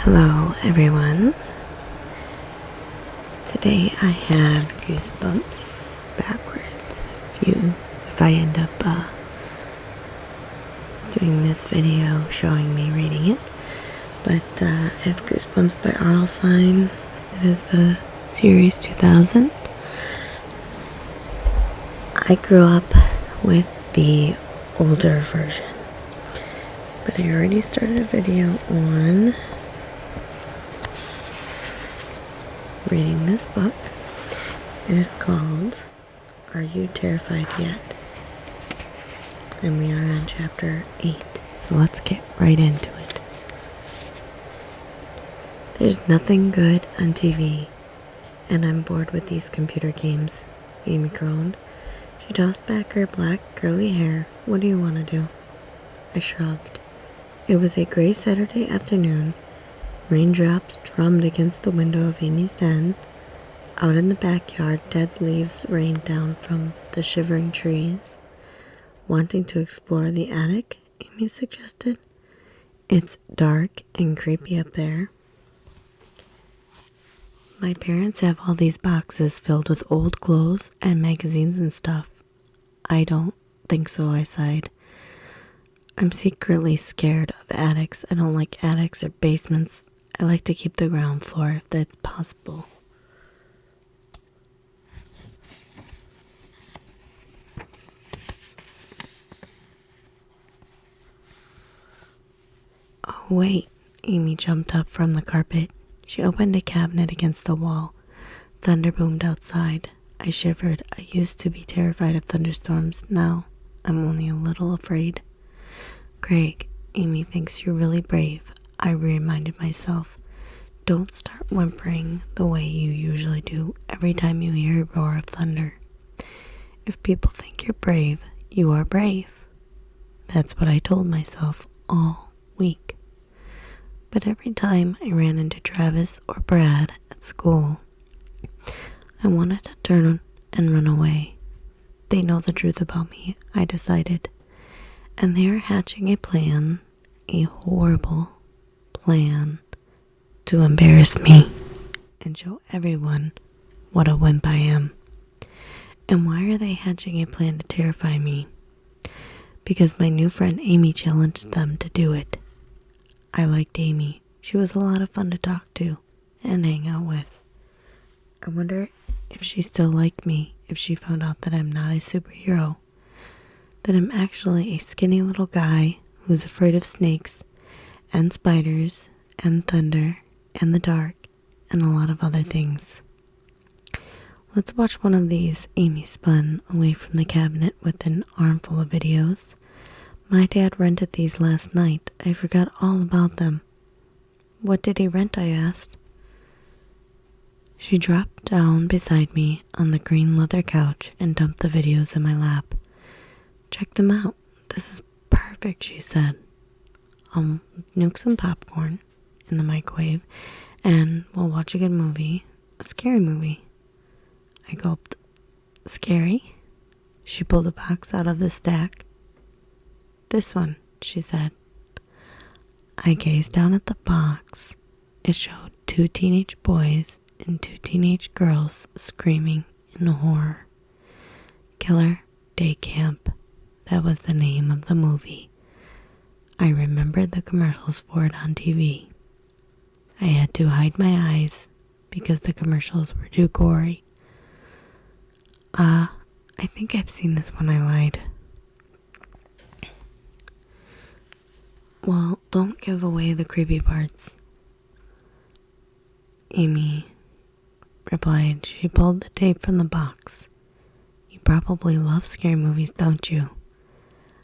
Hello everyone. Today I have Goosebumps backwards. If I end up doing this video showing me reading it, but I have Goosebumps by Arlstein. It is the series 2000. I grew up with the older version, but I already started a video on reading this book. It is called Are You Terrified Yet? And we are on chapter 8, so let's get right into it. There's nothing good on TV, and I'm bored with these computer games, Amy groaned. She tossed back her black curly hair. What do you want to do? I shrugged. It was a gray Saturday afternoon. Raindrops drummed against the window of Amy's den. Out in the backyard, dead leaves rained down from the shivering trees. Wanting to explore the attic, Amy suggested. It's dark and creepy up there. My parents have all these boxes filled with old clothes and magazines and stuff. I don't think so, I sighed. I'm secretly scared of attics. I don't like attics or basements. I like to keep the ground floor if that's possible. Oh, wait. Amy jumped up from the carpet. She opened a cabinet against the wall. Thunder boomed outside. I shivered. I used to be terrified of thunderstorms. Now, I'm only a little afraid. Greg, Amy thinks you're really brave. I reminded myself. Don't start whimpering the way you usually do every time you hear a roar of thunder. If people think you're brave, you are brave. That's what I told myself all week. But every time I ran into Travis or Brad at school, I wanted to turn and run away. They know the truth about me, I decided. And they are hatching a plan, a horrible plan, to embarrass me and show everyone what a wimp I am. And why are they hatching a plan to terrify me? Because my new friend Amy challenged them to do it. I liked Amy. She was a lot of fun to talk to and hang out with. I wonder if she still liked me if she found out that I'm not a superhero, that I'm actually a skinny little guy who's afraid of snakes and spiders and thunder and the dark and a lot of other things. Let's watch one of these. Amy spun away from the cabinet with an armful of videos. My dad rented these last night. I forgot all about them. What did he rent? I asked. She dropped down beside me on the green leather couch and dumped the videos in my lap. Check them out. This is perfect, she said. I'll nuke some popcorn in the microwave and we'll watch a good movie, a scary movie. I gulped. Scary? She pulled a box out of the stack. This one, she said. I gazed down at the box. It showed 2 teenage boys and 2 teenage girls screaming in horror. Killer Day Camp. That was the name of the movie. I remembered the commercials for it on TV. I had to hide my eyes because the commercials were too gory. I think I've seen this one, I lied. Well, don't give away the creepy parts. Amy replied. She pulled the tape from the box. You probably love scary movies, don't you?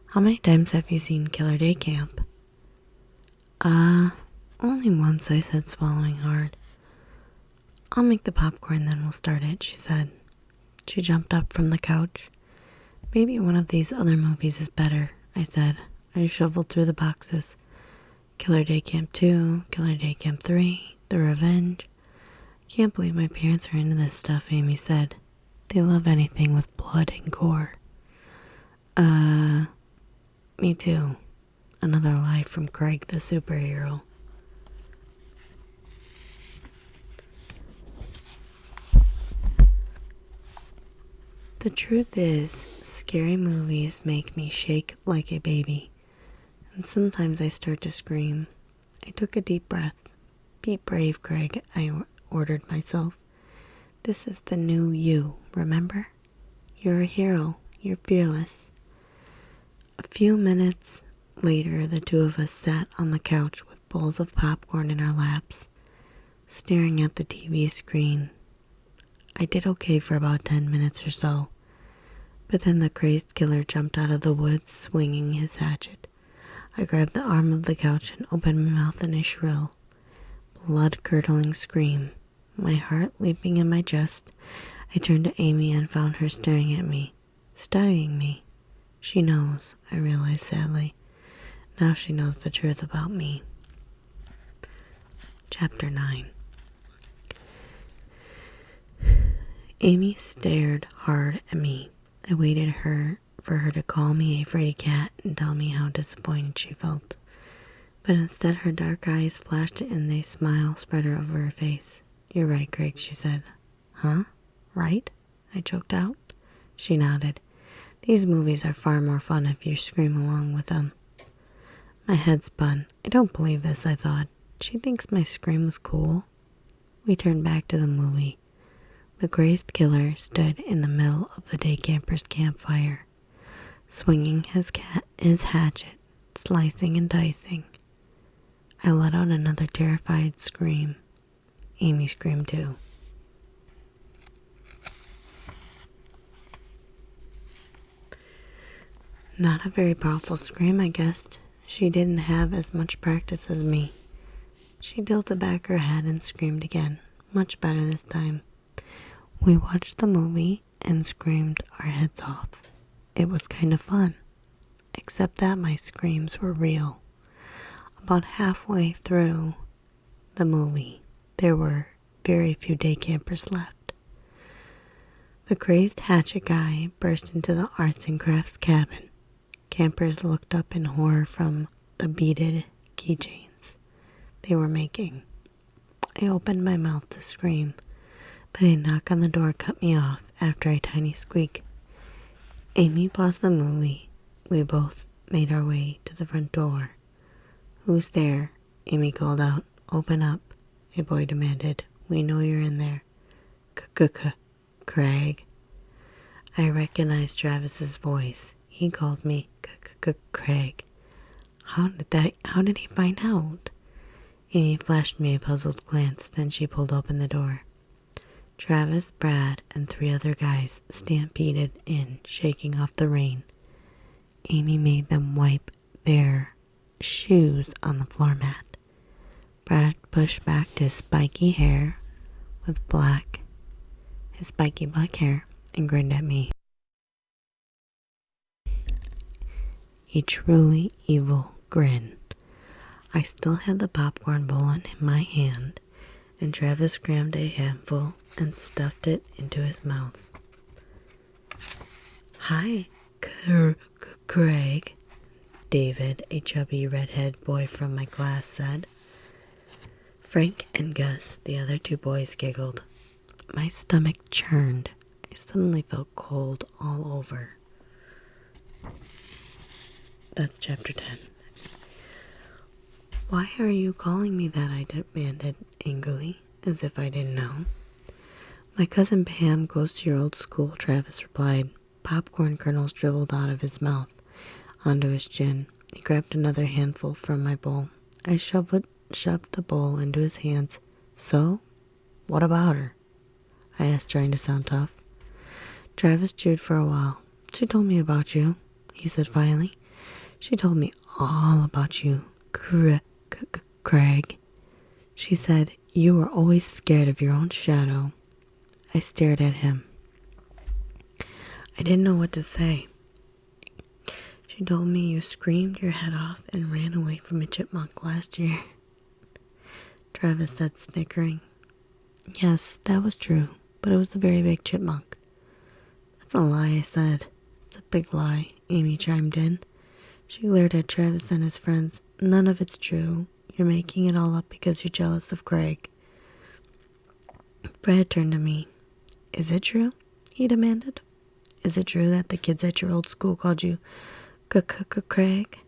How many times have you seen Killer Day Camp? Only once, I said, swallowing hard. I'll make the popcorn, then we'll start it, she said. She jumped up from the couch. Maybe one of these other movies is better, I said. I shuffled through the boxes. Killer Day Camp 2, Killer Day Camp 3, The Revenge. Can't believe my parents are into this stuff, Amy said. They love anything with blood and gore. Me too. Another lie from Craig the superhero. The truth is, scary movies make me shake like a baby, and sometimes I start to scream. I took a deep breath. Be brave, Greg, I ordered myself. This is the new you, remember? You're a hero. You're fearless. A few minutes later, the two of us sat on the couch with bowls of popcorn in our laps, staring at the TV screen. I did okay for about 10 minutes or so, but then the crazed killer jumped out of the woods swinging his hatchet. I grabbed the arm of the couch and opened my mouth in a shrill, blood-curdling scream. My heart leaping in my chest, I turned to Amy and found her staring at me, studying me. She knows, I realized sadly. Now she knows the truth about me. Chapter 9. Amy stared hard at me. I waited for her to call me a fraidy cat and tell me how disappointed she felt. But instead her dark eyes flashed and a smile spread over her face. You're right, Greg, she said. Huh? Right? I choked out. She nodded. These movies are far more fun if you scream along with them. My head spun. I don't believe this, I thought. She thinks my scream was cool. We turned back to the movie. The crazed killer stood in the middle of the day camper's campfire, swinging his hatchet, slicing and dicing. I let out another terrified scream. Amy screamed too. Not a very powerful scream, I guessed. She didn't have as much practice as me. She tilted back her head and screamed again, much better this time. We watched the movie and screamed our heads off. It was kind of fun, except that my screams were real. About halfway through the movie, there were very few day campers left. The crazed hatchet guy burst into the arts and crafts cabin. Campers looked up in horror from the beaded keychains they were making. I opened my mouth to scream, but a knock on the door cut me off after a tiny squeak. Amy paused the movie. We both made our way to the front door. Who's there? Amy called out. Open up, a boy demanded. We know you're in there. Craig. I recognized Travis's voice. He called me Craig. How did he find out? Amy flashed me a puzzled glance, then she pulled open the door. Travis, Brad, and 3 other guys stampeded in, shaking off the rain. Amy made them wipe their shoes on the floor mat. Brad pushed back his spiky black hair, and grinned at me. A truly evil grin. I still had the popcorn bowl in my hand, and Travis grabbed a handful and stuffed it into his mouth. Hi, Craig, David, a chubby redhead boy from my class, said. Frank and Gus, the other 2 boys, giggled. My stomach churned. I suddenly felt cold all over. That's chapter 10. Why are you calling me that? I demanded angrily, as if I didn't know. My cousin Pam goes to your old school, Travis replied. Popcorn kernels dribbled out of his mouth onto his chin. He grabbed another handful from my bowl. I shoved the bowl into his hands. So, what about her? I asked, trying to sound tough. Travis chewed for a while. She told me about you, he said finally. She told me all about you, Craig. She said you were always scared of your own shadow. I stared at him. I didn't know what to say. She told me you screamed your head off and ran away from a chipmunk last year. Travis said, snickering. Yes, that was true, but it was a very big chipmunk. That's a lie, I said. It's a big lie, Amy chimed in. She glared at Travis and his friends. None of it's true. You're making it all up because you're jealous of Craig. Brad turned to me. Is it true? He demanded. Is it true that the kids at your old school called you Craig?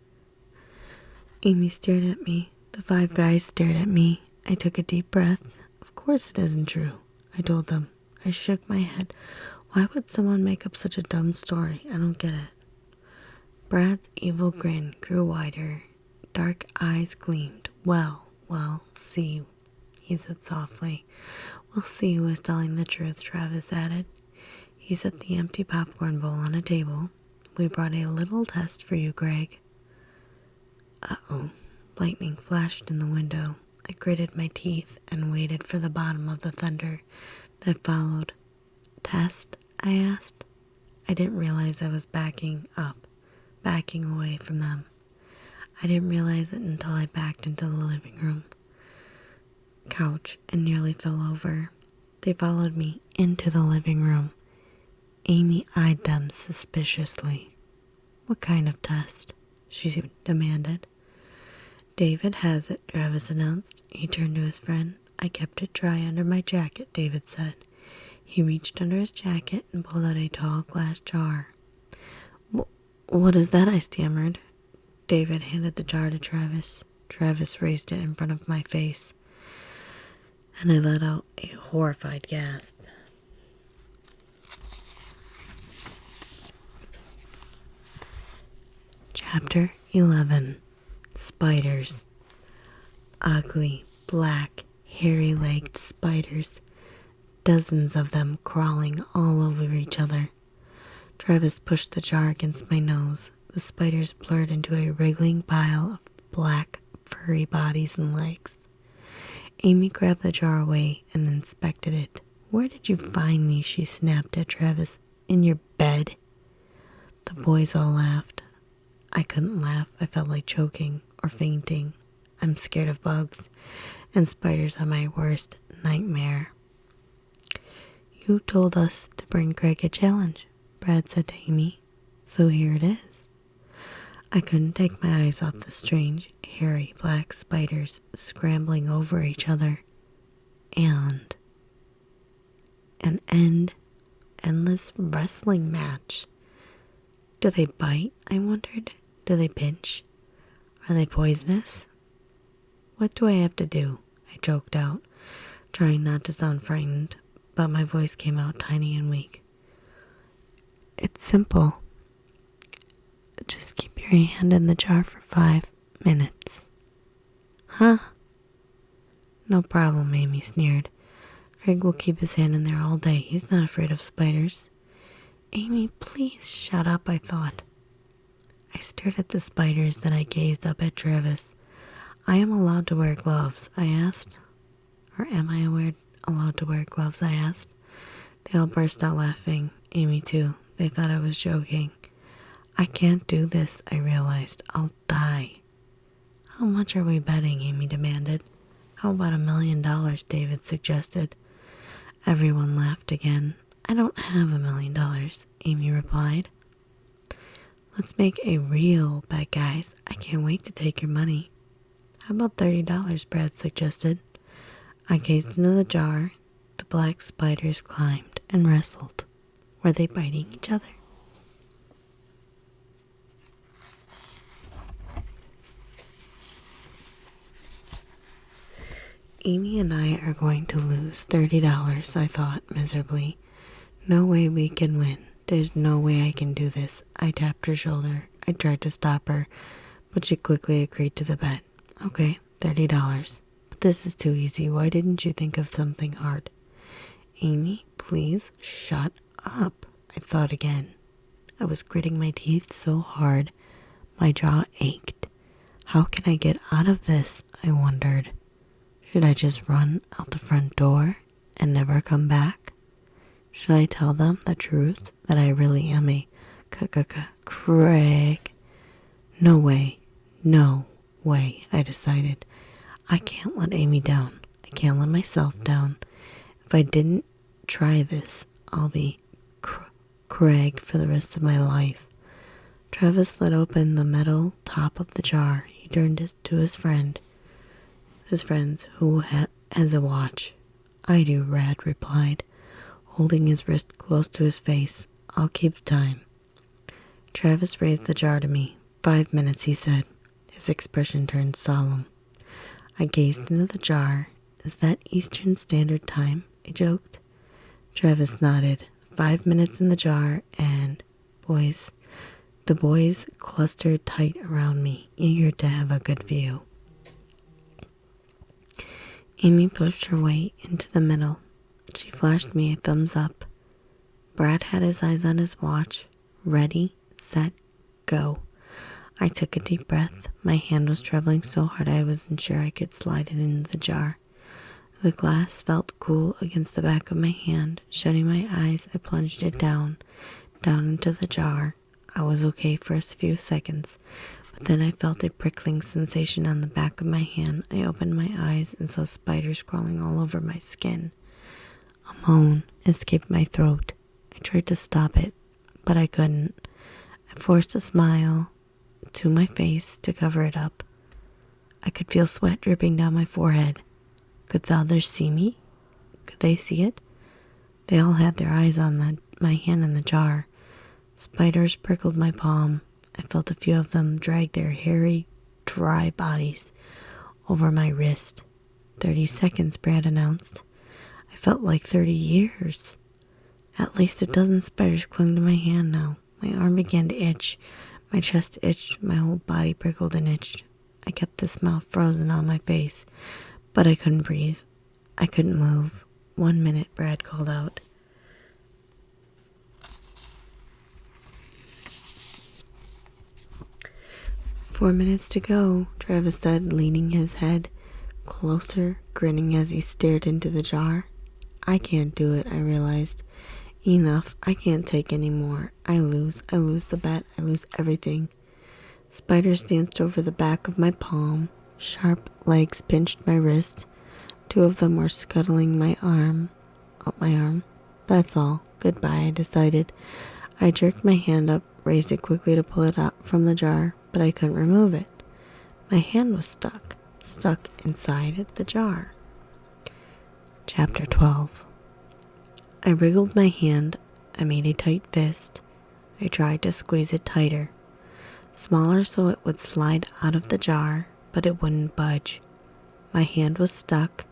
Amy stared at me. The 5 guys stared at me. I took a deep breath. Of course it isn't true, I told them. I shook my head. Why would someone make up such a dumb story? I don't get it. Brad's evil grin grew wider. Dark eyes gleamed. Well, see, he said softly. We'll see who is telling the truth, Travis added. He set the empty popcorn bowl on a table. We brought a little test for you, Greg. Uh-oh. Lightning flashed in the window. I gritted my teeth and waited for the bottom of the thunder that followed. Test? I asked. I didn't realize I was backing away from them. I didn't realize it until I backed into the living room couch and nearly fell over. They followed me into the living room. Amy eyed them suspiciously. What kind of test? She demanded. David has it, Travis announced. He turned to his friend. I kept it dry under my jacket, David said. He reached under his jacket and pulled out a tall glass jar. What is that? I stammered. David handed the jar to Travis. Travis raised it in front of my face, and I let out a horrified gasp. Chapter 11. Spiders. Ugly, black, hairy-legged spiders. Dozens of them crawling all over each other. Travis pushed the jar against my nose. The spiders blurred into a wriggling pile of black, furry bodies and legs. Amy grabbed the jar away and inspected it. Where did you find these? She snapped at Travis. In your bed? The boys all laughed. I couldn't laugh. I felt like choking or fainting. I'm scared of bugs, and spiders are my worst nightmare. You told us to bring Greg a challenge, Brad said to Amy, so here it is. I couldn't take my eyes off the strange, hairy black spiders scrambling over each other, and an endless wrestling match. Do they bite? I wondered. Do they pinch? Are they poisonous? What do I have to do? I choked out, trying not to sound frightened, but my voice came out tiny and weak. It's simple. Just keep your hand in the jar for 5 minutes. Huh? No problem, Amy sneered. Greg will keep his hand in there all day. He's not afraid of spiders. Amy, please shut up, I thought. I stared at the spiders, then I gazed up at Travis. I am allowed to wear gloves, I asked. Or am I allowed to wear gloves, I asked. They all burst out laughing. Amy too. They thought I was joking. I can't do this, I realized. I'll die. How much are we betting? Amy demanded. How about $1 million? David suggested. Everyone laughed again. I don't have $1 million, Amy replied. Let's make a real bet, guys. I can't wait to take your money. How about $30? Brad suggested. I gazed into the jar. The black spiders climbed and wrestled. Were they biting each other? Amy and I are going to lose $30, I thought miserably. No way we can win. There's no way I can do this. I tapped her shoulder. I tried to stop her, but she quickly agreed to the bet. Okay, $30. But this is too easy. Why didn't you think of something hard? Amy, please shut up, I thought again. I was gritting my teeth so hard, my jaw ached. How can I get out of this? I wondered. Should I just run out the front door and never come back? Should I tell them the truth that I really am a Craig? No way, I decided. I can't let Amy down. I can't let myself down. If I didn't try this, I'll be Craig for the rest of my life. Travis slit open the metal top of the jar. He turned to his friends, who has a watch. I do, Rad replied, holding his wrist close to his face. I'll keep time. Travis raised the jar to me. 5 minutes, he said. His expression turned solemn. I gazed into the jar. Is that Eastern Standard Time? I joked. Travis nodded. 5 minutes in the jar, and the boys clustered tight around me, eager to have a good view. Amy pushed her way into the middle. She flashed me a thumbs up. Brad had his eyes on his watch. Ready, set, go. I took a deep breath. My hand was trembling so hard I wasn't sure I could slide it into the jar. The glass felt cool against the back of my hand. Shutting my eyes, I plunged it down into the jar. I was okay for a few seconds, but then I felt a prickling sensation on the back of my hand. I opened my eyes and saw spiders crawling all over my skin. A moan escaped my throat. I tried to stop it, but I couldn't. I forced a smile to my face to cover it up. I could feel sweat dripping down my forehead. Could the others see me? Could they see it? They all had their eyes on my hand in the jar. Spiders prickled my palm. I felt a few of them drag their hairy, dry bodies over my wrist. 30 seconds, Brad announced. I felt like 30 years. At least a dozen spiders clung to my hand now. My arm began to itch. My chest itched. My whole body prickled and itched. I kept the smile frozen on my face, but I couldn't breathe. I couldn't move. 1 minute, Brad called out. "4 minutes to go," Travis said, leaning his head closer, grinning as he stared into the jar. I can't do it, I realized. Enough. I can't take any more. I lose the bet. I lose everything. Spiders danced over the back of my palm. Sharp legs pinched my wrist. 2 of them were scuttling up my arm. That's all. Goodbye, I decided. I jerked my hand up, raised it quickly to pull it out from the jar, but I couldn't remove it. My hand was stuck inside the jar. Chapter 12. I wriggled my hand. I made a tight fist. I tried to squeeze it tighter. Smaller so it would slide out of the jar, but it wouldn't budge. My hand was stuck.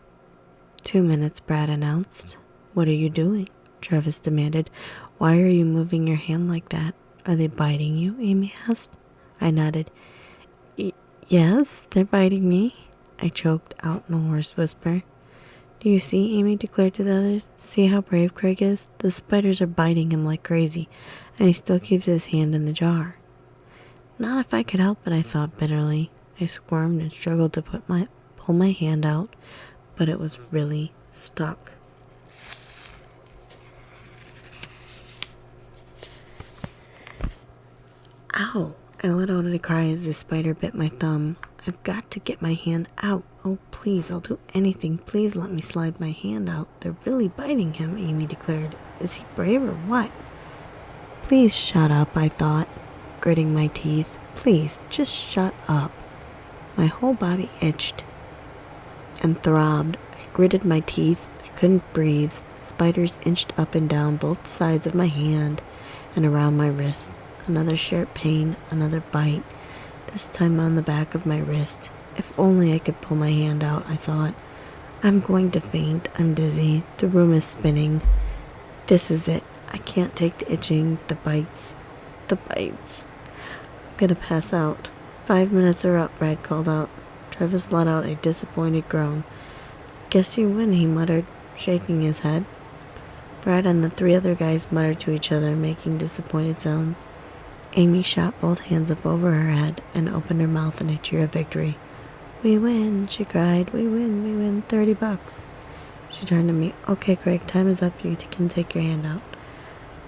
2 minutes, Brad announced. What are you doing? Travis demanded. Why are you moving your hand like that? Are they biting you? Amy asked. I nodded. Yes, they're biting me. I choked out in a hoarse whisper. Do you see? Amy declared to the others. See how brave Craig is? The spiders are biting him like crazy, and he still keeps his hand in the jar. Not if I could help it, I thought bitterly. I squirmed and struggled to pull my hand out, but it was really stuck. Ow! I let out a cry as the spider bit my thumb. I've got to get my hand out. Oh, please, I'll do anything. Please let me slide my hand out. They're really biting him, Amy declared. Is he brave or what? Please shut up, I thought, gritting my teeth. Please, just shut up. My whole body itched and throbbed. I gritted my teeth. I couldn't breathe. Spiders inched up and down both sides of my hand and around my wrist. Another sharp pain, another bite, this time on the back of my wrist. If only I could pull my hand out, I thought. I'm going to faint. I'm dizzy. The room is spinning. This is it. I can't take the itching, the bites. I'm gonna pass out. 5 minutes are up, Brad called out. Travis let out a disappointed groan. Guess you win, he muttered, shaking his head. Brad and the 3 other guys muttered to each other, making disappointed sounds. Amy shot both hands up over her head and opened her mouth in a cheer of victory. We win, she cried. We win, $30. She turned to me. Okay, Craig, time is up. You can take your hand out.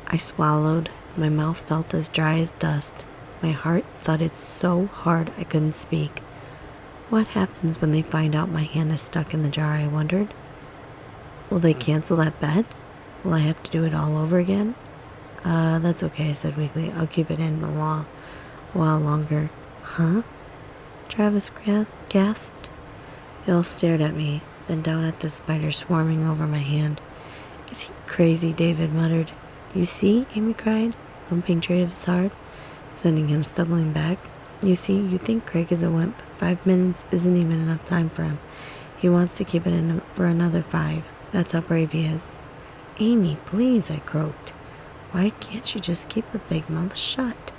I swallowed. My mouth felt as dry as dust. My heart thudded so hard I couldn't speak. What happens when they find out my hand is stuck in the jar, I wondered. Will they cancel that bet? Will I have to do it all over again? That's okay, I said weakly. I'll keep it in a while longer. Huh? Travis gasped. They all stared at me, then down at the spider swarming over my hand. Is he crazy? David muttered. You see, Amy cried, bumping Travis hard, sending him stumbling back. You see, you think Craig is a wimp. 5 minutes isn't even enough time for him. He wants to keep it in for another 5. That's how brave he is. Amy, please, I croaked. Why can't she just keep her big mouth shut?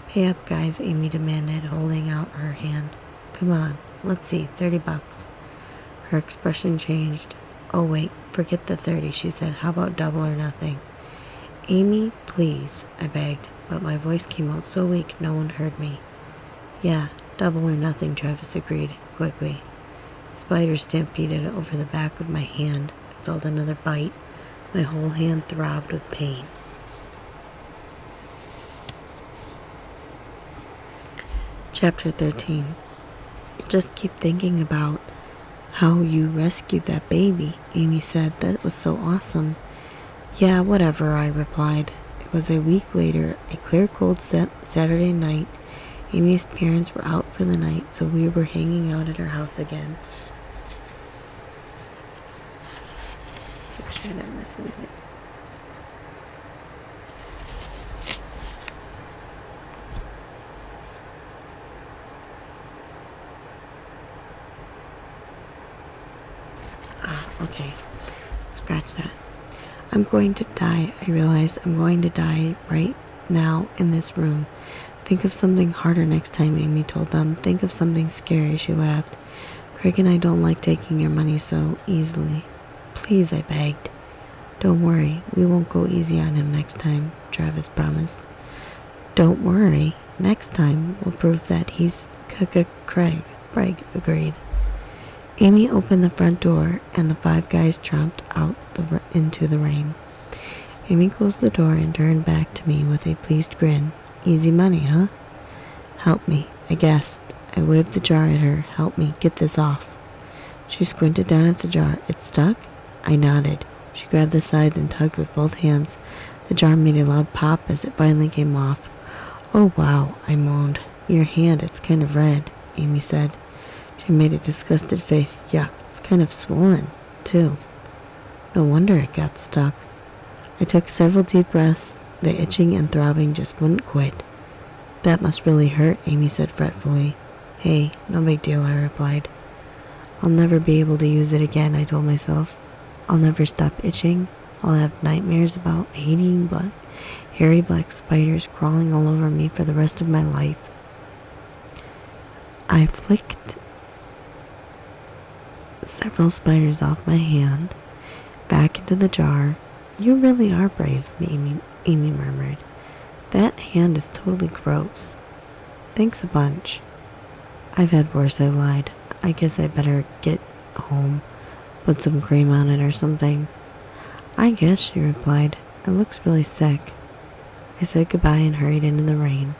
Pay up, guys, Amy demanded, holding out her hand. Come on, let's see, $30. Her expression changed. Oh, wait, forget the 30, she said. How about double or nothing? Amy, please, I begged, but my voice came out so weak no one heard me. Yeah, double or nothing, Travis agreed, quickly. Spiders stampeded over the back of my hand. I felt another bite. My whole hand throbbed with pain. Chapter 13. Just keep thinking about how you rescued that baby, Amy said. That was so awesome. Yeah, whatever, I replied. It was a week later, a clear, cold Saturday night. Amy's parents were out for the night, so we were hanging out at her house again. Make sure I didn't miss anything. Okay. Scratch that. I'm going to die. I realized I'm going to die right now in this room. Think of something harder next time, Amy told them. Think of something scary, she laughed. Craig and I don't like taking your money so easily. Please, I begged. Don't worry, we won't go easy on him next time, Travis promised. Don't worry, next time we'll prove that he's Craig agreed. Amy opened the front door and the 5 guys tromped out into the rain. Amy closed the door and turned back to me with a pleased grin. Easy money, huh? Help me, I gasped. I waved the jar at her. Help me, get this off. She squinted down at the jar. It stuck? I nodded. She grabbed the sides and tugged with both hands. The jar made a loud pop as it finally came off. Oh wow, I moaned. Your hand, it's kind of red, Amy said. She made a disgusted face. Yuck, it's kind of swollen, too. No wonder it got stuck. I took several deep breaths. The itching and throbbing just wouldn't quit. That must really hurt, Amy said fretfully. Hey, no big deal, I replied. I'll never be able to use it again, I told myself. I'll never stop itching. I'll have nightmares about hating hairy black spiders crawling all over me for the rest of my life. I flicked several spiders off my hand, back into the jar. You really are brave, Amy murmured. That hand is totally gross. Thanks a bunch. I've had worse, I lied. I guess I better get home, put some cream on it or something. I guess, she replied. It looks really sick. I said goodbye and hurried into the rain.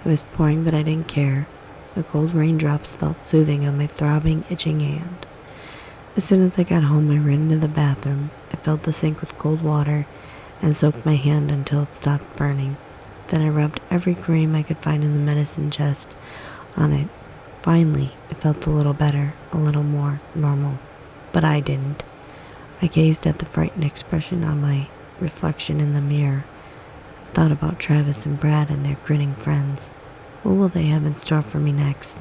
It was pouring, but I didn't care. The cold raindrops felt soothing on my throbbing, itching hand. As soon as I got home, I ran into the bathroom. I filled the sink with cold water and soaked my hand until it stopped burning. Then I rubbed every cream I could find in the medicine chest on it. Finally, it felt a little better, a little more normal. But I didn't. I gazed at the frightened expression on my reflection in the mirror and thought about Travis and Brad and their grinning friends. What will they have in store for me next?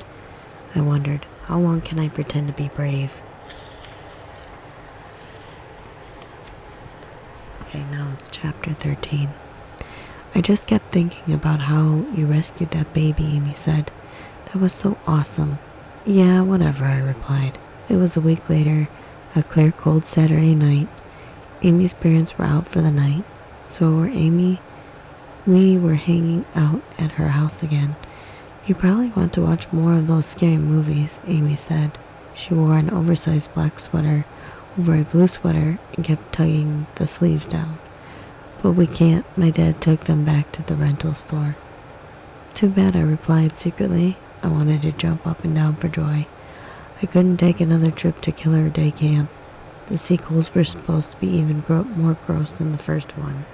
I wondered, how long can I pretend to be brave? Okay, now it's chapter 13. I just kept thinking about how you rescued that baby, Amy said. That was so awesome. Yeah, whatever, I replied. It was a week later, a clear, cold Saturday night. Amy's parents were out for the night, so were Amy. We were hanging out at her house again. You probably want to watch more of those scary movies, Amy said. She wore an oversized black sweater over a blue sweater and kept tugging the sleeves down. But we can't. My dad took them back to the rental store. Too bad, I replied secretly. I wanted to jump up and down for joy. I couldn't take another trip to Killer Day Camp. The sequels were supposed to be even more gross than the first one.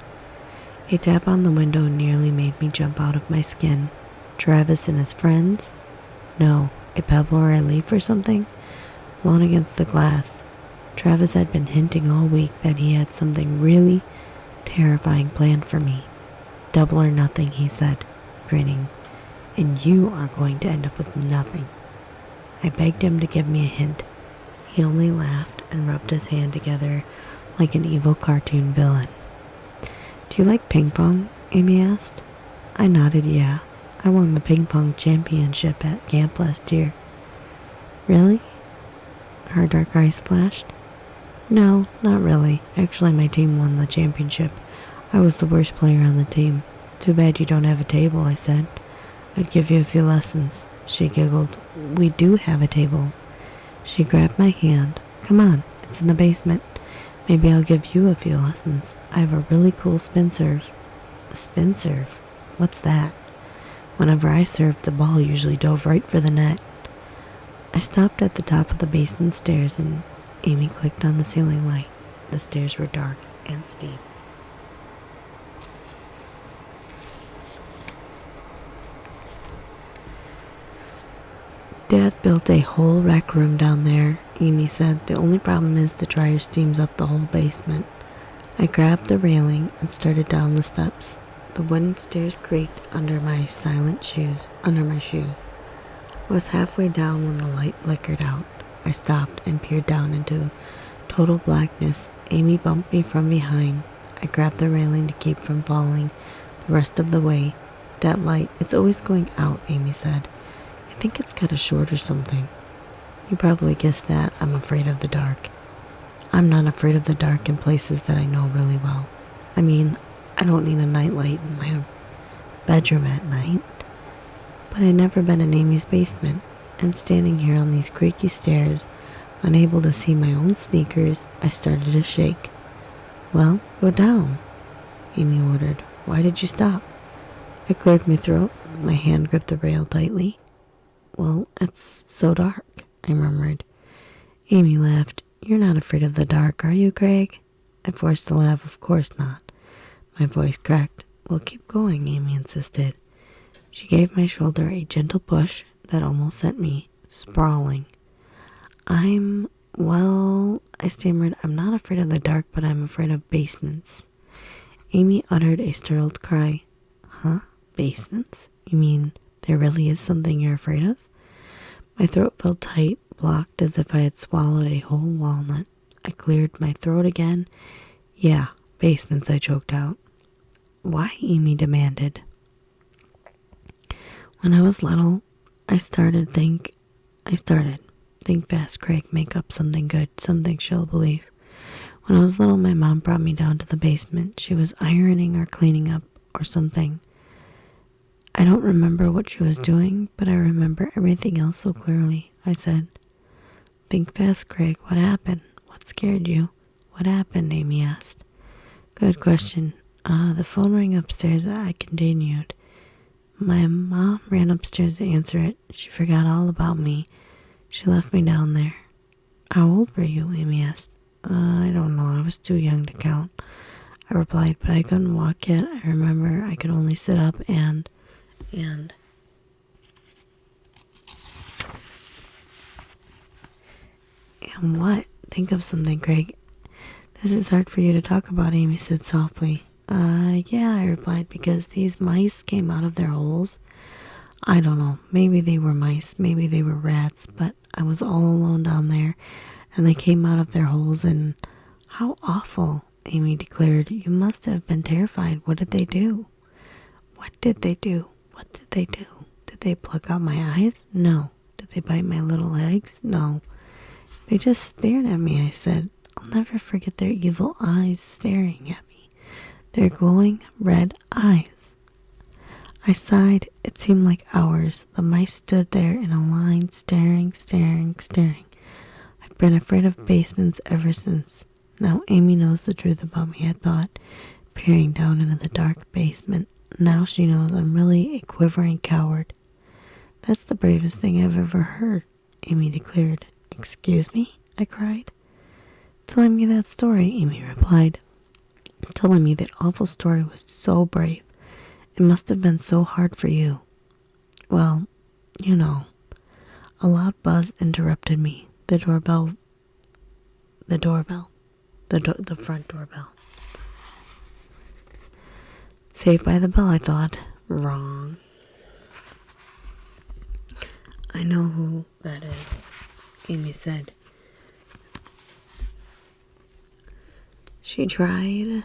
A tap on the window nearly made me jump out of my skin. Travis and his friends? No, a pebble or a leaf or something? Blown against the glass. Travis had been hinting all week that he had something really terrifying plan for me. Double or nothing, he said, grinning. And you are going to end up with nothing. I begged him to give me a hint. He only laughed and rubbed his hand together like an evil cartoon villain. Do you like ping pong? Amy asked. I nodded yeah. I won the ping pong championship at camp last year. Really? Her dark eyes flashed. No, not really. Actually, my team won the championship. I was the worst player on the team. Too bad you don't have a table, I said. I'd give you a few lessons. She giggled. We do have a table. She grabbed my hand. Come on, it's in the basement. Maybe I'll give you a few lessons. I have a really cool spin serve. A spin serve? What's that? Whenever I served, the ball usually dove right for the net. I stopped at the top of the basement stairs and Amy clicked on the ceiling light. The stairs were dark and steep. Dad built a whole rec room down there, Amy said. The only problem is the dryer steams up the whole basement. I grabbed the railing and started down the steps. The wooden stairs creaked under my shoes. I was halfway down when the light flickered out. I stopped and peered down into total blackness. Amy bumped me from behind. I grabbed the railing to keep from falling the rest of the way. That light, it's always going out, Amy said. I think it's got a short or something. You probably guessed that. I'm afraid of the dark. I'm not afraid of the dark in places that I know really well. I mean, I don't need a nightlight in my bedroom at night. But I'd never been in Amy's basement, and standing here on these creaky stairs, unable to see my own sneakers, I started to shake. Well, go down, Amy ordered. Why did you stop? I cleared my throat. My hand gripped the rail tightly. Well, it's so dark, I murmured. Amy laughed. You're not afraid of the dark, are you, Craig? I forced a laugh. Of course not. My voice cracked. Well, keep going, Amy insisted. She gave my shoulder a gentle push that almost sent me sprawling. I stammered. I'm not afraid of the dark, but I'm afraid of basements. Amy uttered a startled cry. Huh? Basements? You mean there really is something you're afraid of? My throat felt tight, blocked as if I had swallowed a whole walnut. I cleared my throat again. Yeah, basements, I choked out. Why? Amy demanded. When I was little, think fast, Craig, make up something good, something she'll believe. When I was little, my mom brought me down to the basement. She was ironing or cleaning up or something. I don't remember what she was doing, but I remember everything else so clearly. I said, think fast, Craig, what happened? What scared you? What happened? Amy asked. Good question. The phone rang upstairs. I continued. My mom ran upstairs to answer it. She forgot all about me. She left me down there. How old were you? Amy asked. I don't know. I was too young to count. I replied, but I couldn't walk yet. I remember I could only sit up and what? Think of something, Craig. This is hard for you to talk about, Amy said softly. Yeah, I replied, because these mice came out of their holes. I don't know, maybe they were mice, maybe they were rats, but I was all alone down there, and they came out of their holes, and how awful, Amy declared. You must have been terrified. What did they do? What did they do? What did they do? Did they pluck out my eyes? No. Did they bite my little legs? No. They just stared at me, I said. I'll never forget their evil eyes staring at me. Their glowing red eyes. I sighed. It seemed like hours. The mice stood there in a line, staring. I've been afraid of basements ever since. Now Amy knows the truth about me, I thought, peering down into the dark basement. Now she knows I'm really a quivering coward. That's the bravest thing I've ever heard, Amy declared. Excuse me? I cried. Telling me that story, Amy replied. Telling me that awful story was so brave. It must have been so hard for you. Well, you know. A loud buzz interrupted me. The front doorbell. Saved by the Bell, I thought. Wrong. I know who that is, Amy said. She turned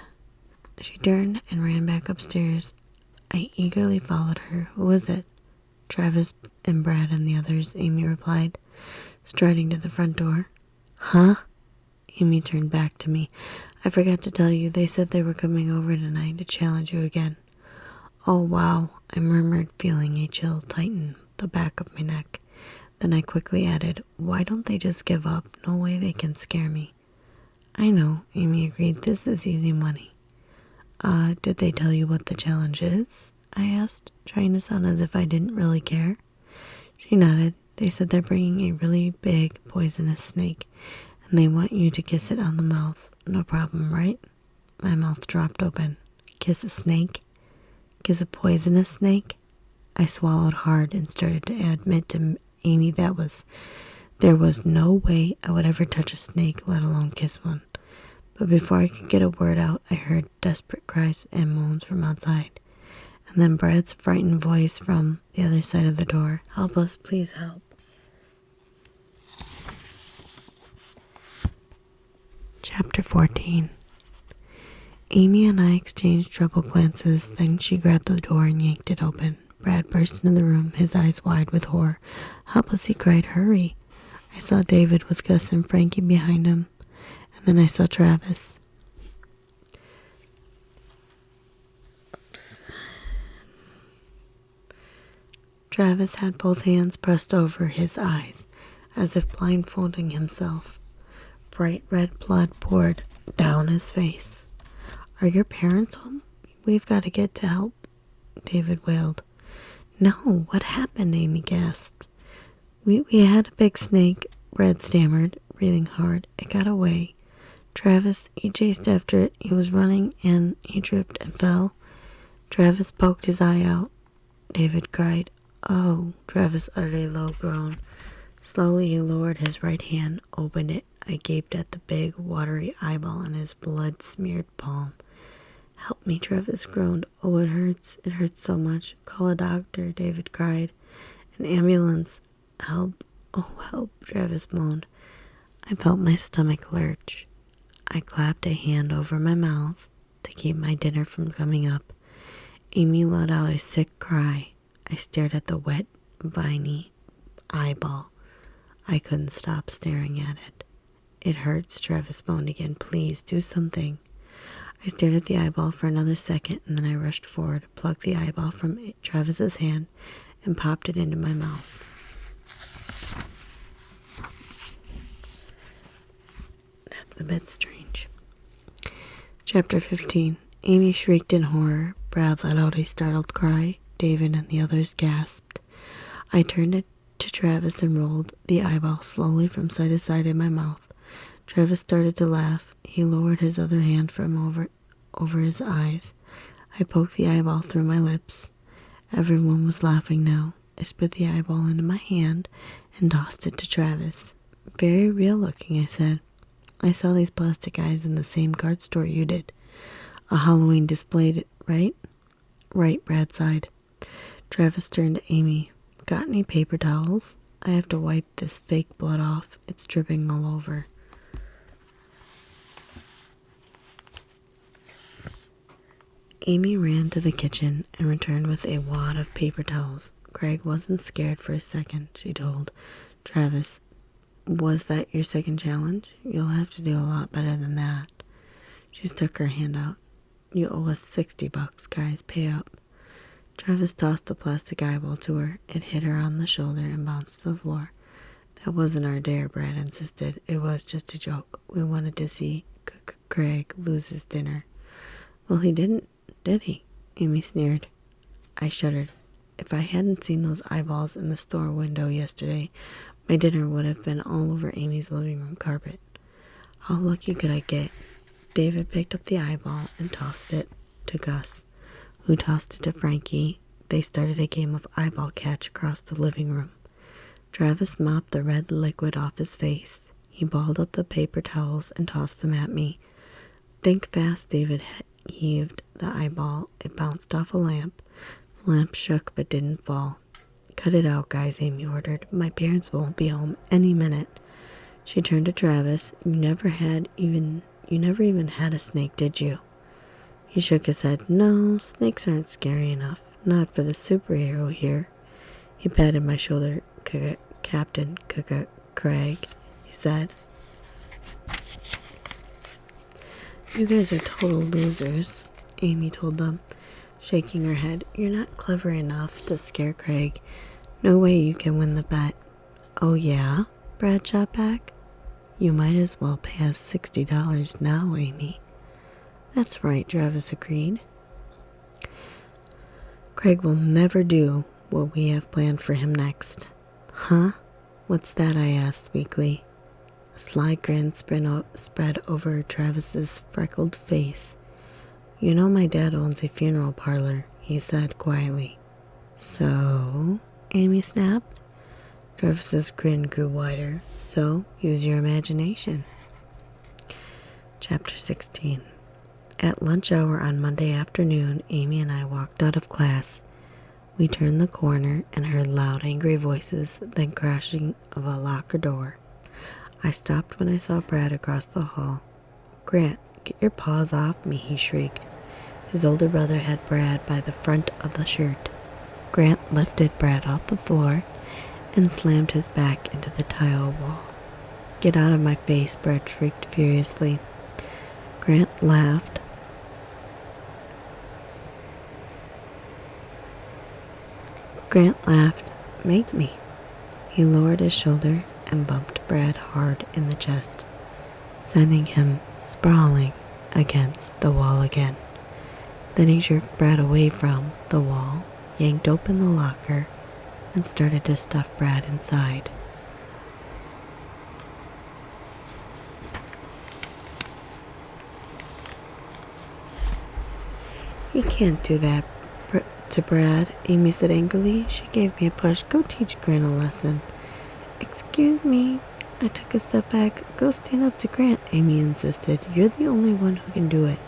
and ran back upstairs. I eagerly followed her. Who was it? Travis and Brad and the others, Amy replied, striding to the front door. Huh? Amy turned back to me. I forgot to tell you, they said they were coming over tonight to challenge you again. Oh, wow, I murmured, feeling a chill tighten the back of my neck. Then I quickly added, why don't they just give up? No way they can scare me. I know, Amy agreed. This is easy money. Did they tell you what the challenge is? I asked, trying to sound as if I didn't really care. She nodded. They said they're bringing a really big, poisonous snake, and they want you to kiss it on the mouth. No problem, right? My mouth dropped open. Kiss a snake? Kiss a poisonous snake? I swallowed hard and started to admit to Amy there was no way I would ever touch a snake, let alone kiss one. But before I could get a word out, I heard desperate cries and moans from outside. And then Brad's frightened voice from the other side of the door. Help us, please help. Chapter 14. Amy and I exchanged troubled glances, then she grabbed the door and yanked it open. Brad burst into the room, his eyes wide with horror. Help us, he cried, hurry. I saw David with Gus and Frankie behind him, and then I saw Travis. Travis had both hands pressed over his eyes, as if blindfolding himself. Bright red blood poured down his face. Are your parents home? We've got to get to help, David wailed. No, what happened? Amy gasped. We had a big snake, Brad stammered, breathing hard. It got away. Travis, he chased after it. He was running and he tripped and fell. Travis poked his eye out. David cried. Oh, Travis uttered a low groan. Slowly he lowered his right hand, opened it. I gaped at the big, watery eyeball in his blood-smeared palm. Help me, Travis groaned. Oh, it hurts. It hurts so much. Call a doctor, David cried. An ambulance. Help. Oh, help, Travis moaned. I felt my stomach lurch. I clapped a hand over my mouth to keep my dinner from coming up. Amy let out a sick cry. I stared at the wet, viney eyeball. I couldn't stop staring at it. It hurts, Travis moaned again. Please, do something. I stared at the eyeball for another second, and then I rushed forward, plucked the eyeball from Travis's hand, and popped it into my mouth. That's a bit strange. Chapter 15. Amy shrieked in horror. Brad let out a startled cry. David and the others gasped. I turned it to Travis and rolled the eyeball slowly from side to side in my mouth. Travis started to laugh. He lowered his other hand from over his eyes. I poked the eyeball through my lips. Everyone was laughing now. I spit the eyeball into my hand and tossed it to Travis. Very real looking, I said. I saw these plastic eyes in the same card store you did. A Halloween display, right? Right, Brad sighed. Travis turned to Amy. Got any paper towels? I have to wipe this fake blood off. It's dripping all over. Amy ran to the kitchen and returned with a wad of paper towels. Craig wasn't scared for a second, she told Travis. Was that your second challenge? You'll have to do a lot better than that. She stuck her hand out. You owe us $60, guys. Pay up. Travis tossed the plastic eyeball to her. It hit her on the shoulder and bounced to the floor. That wasn't our dare, Brad insisted. It was just a joke. We wanted to see Craig lose his dinner. Well, he didn't, did he? Amy sneered. I shuddered. If I hadn't seen those eyeballs in the store window yesterday, my dinner would have been all over Amy's living room carpet. How lucky could I get? David picked up the eyeball and tossed it to Gus, who tossed it to Frankie. They started a game of eyeball catch across the living room. Travis mopped the red liquid off his face. He balled up the paper towels and tossed them at me. Think fast, David heaved. the eyeball. It bounced off a lamp. The lamp shook but didn't fall. Cut it out, guys, Amy ordered. My parents won't be home any minute. She turned to Travis. You never even had a snake, did you? He shook his head. No, snakes aren't scary enough. Not for the superhero here. He patted my shoulder. Captain Craig, he said. You guys are total losers, Amy told them, shaking her head. You're not clever enough to scare Craig. No way you can win the bet. Oh yeah? Brad shot back. You might as well pay us $60 now, Amy. That's right, Travis agreed. Craig will never do what we have planned for him next. Huh? What's that? I asked weakly. A sly grin spread over Travis's freckled face. You know my dad owns a funeral parlor, he said quietly. So? Amy snapped. Travis's grin grew wider. So, use your imagination. Chapter 16. At lunch hour on Monday afternoon, Amy and I walked out of class. We turned the corner and heard loud, angry voices, then crashing of a locker door. I stopped when I saw Brad across the hall. Grant, get your paws off me, he shrieked. His older brother had Brad by the front of the shirt. Grant lifted Brad off the floor and slammed his back into the tile wall. Get out of my face, Brad shrieked furiously. Grant laughed. Make me. He lowered his shoulder and bumped Brad hard in the chest, sending him sprawling against the wall again. Then he jerked Brad away from the wall, yanked open the locker, and started to stuff Brad inside. You can't do that to Brad, Amy said angrily. She gave me a push. Go teach Grant a lesson. Excuse me. I took a step back. Go stand up to Grant, Amy insisted. You're the only one who can do it.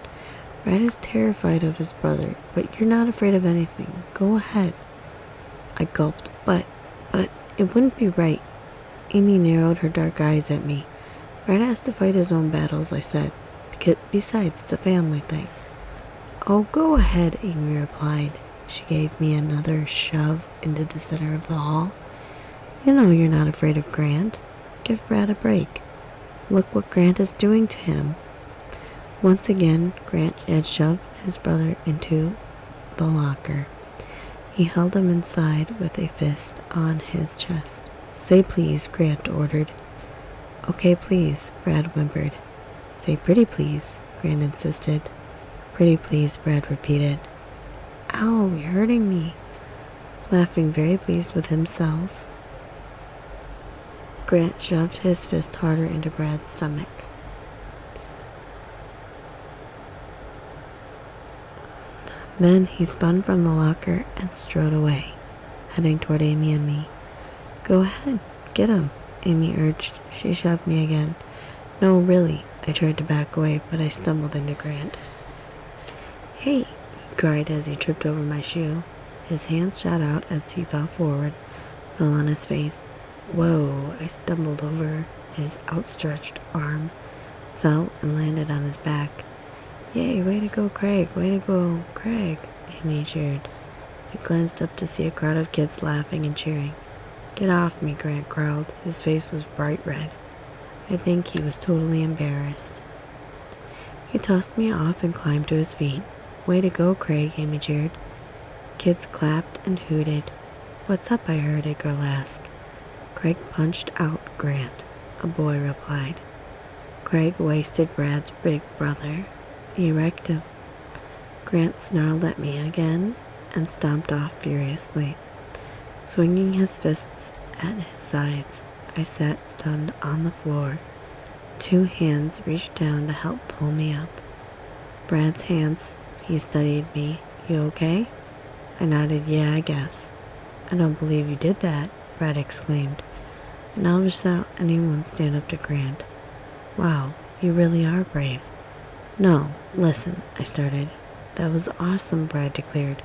Brad is terrified of his brother, but you're not afraid of anything. Go ahead. I gulped. But it wouldn't be right. Amy narrowed her dark eyes at me. Brad has to fight his own battles, I said. Besides, it's a family thing. Oh, go ahead, Amy replied. She gave me another shove into the center of the hall. You know you're not afraid of Grant. Give Brad a break. Look what Grant is doing to him. Once again, Grant had shoved his brother into the locker. He held him inside with a fist on his chest. Say please, Grant ordered. Okay, please, Brad whimpered. Say pretty please, Grant insisted. Pretty please, Brad repeated. Ow, you're hurting me. Laughing, very pleased with himself, Grant shoved his fist harder into Brad's stomach. Then he spun from the locker and strode away, heading toward Amy and me. Go ahead, get him, Amy urged. She shoved me again. No, really. I tried to back away, but I stumbled into Grant. Hey, he cried as he tripped over my shoe. His hands shot out as he fell forward, fell on his face. Whoa, I stumbled over his outstretched arm, fell and landed on his back. Yay, way to go, Craig, way to go, Craig, Amy cheered. I glanced up to see a crowd of kids laughing and cheering. Get off me, Grant growled. His face was bright red. I think he was totally embarrassed. He tossed me off and climbed to his feet. Way to go, Craig, Amy cheered. Kids clapped and hooted. What's up, I heard a girl ask. Craig punched out Grant, a boy replied. Craig wasted Brad's big brother. He wrecked him. Grant snarled at me again and stomped off furiously, swinging his fists at his sides. I sat stunned on the floor. 2 hands reached down to help pull me up. Brad's hands. He studied me. You okay? I nodded. Yeah, I guess. I don't believe you did that, Brad exclaimed. I never saw anyone stand up to Grant. Wow, you really are brave. No, listen, I started. that was awesome, Brad declared.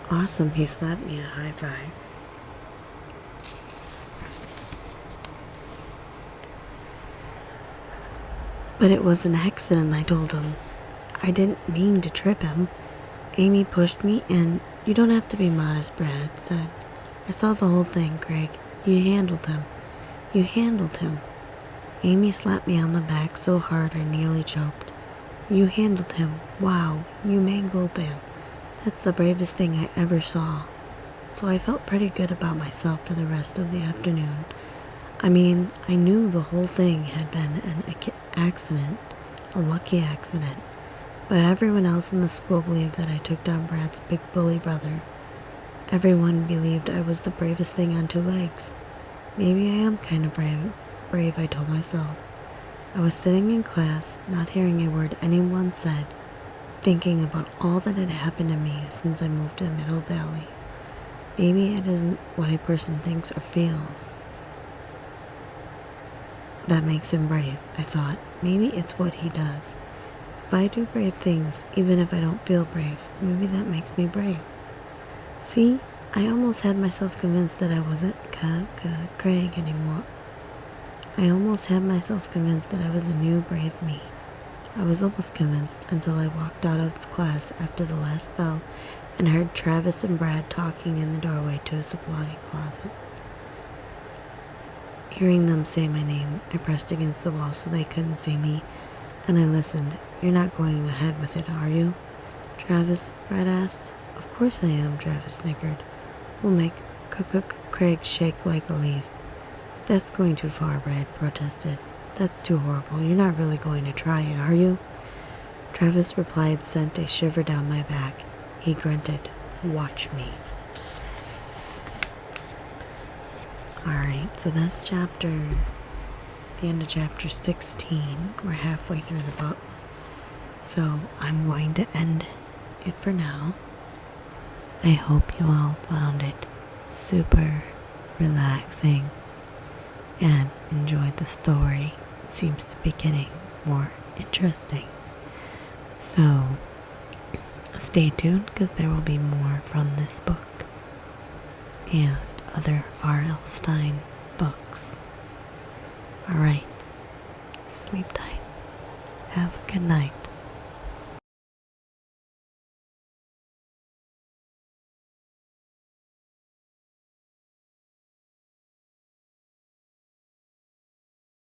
Awesome, he slapped me a high five. But it was an accident, I told him. I didn't mean to trip him. Amy pushed me and you don't have to be modest, Brad said. I saw the whole thing, Craig. You handled him. You handled him. Amy slapped me on the back so hard I nearly choked. You handled him. Wow, you mangled him. That's the bravest thing I ever saw. So I felt pretty good about myself for the rest of the afternoon. I mean, I knew the whole thing had been an accident, a lucky accident. But everyone else in the school believed that I took down Brad's big bully brother. Everyone believed I was the bravest thing on two legs. Maybe I am kind of brave, I told myself. I was sitting in class, not hearing a word anyone said, thinking about all that had happened to me since I moved to the Middle Valley. Maybe it isn't what a person thinks or feels that makes him brave, I thought. Maybe it's what he does. If I do brave things, even if I don't feel brave, maybe that makes me brave. See, I almost had myself convinced that I wasn't Craig anymore. I almost had myself convinced that I was a new brave me. I was almost convinced until I walked out of class after the last bell and heard Travis and Brad talking in the doorway to a supply closet. Hearing them say my name, I pressed against the wall so they couldn't see me, and I listened. You're not going ahead with it, are you? Travis, Brad asked. Of course I am, Travis snickered. We'll make Craig shake like a leaf. That's going too far, Brad protested. That's too horrible. You're not really going to try it, are you? Travis replied, sent a shiver down my back. He grunted, watch me. Alright, so that's the end of chapter 16. We're halfway through the book. So I'm going to end it for now. I hope you all found it super relaxing and enjoyed the story. It seems to be getting more interesting. So stay tuned because there will be more from this book and other R.L. Stine books. Alright, sleep tight. Have a good night.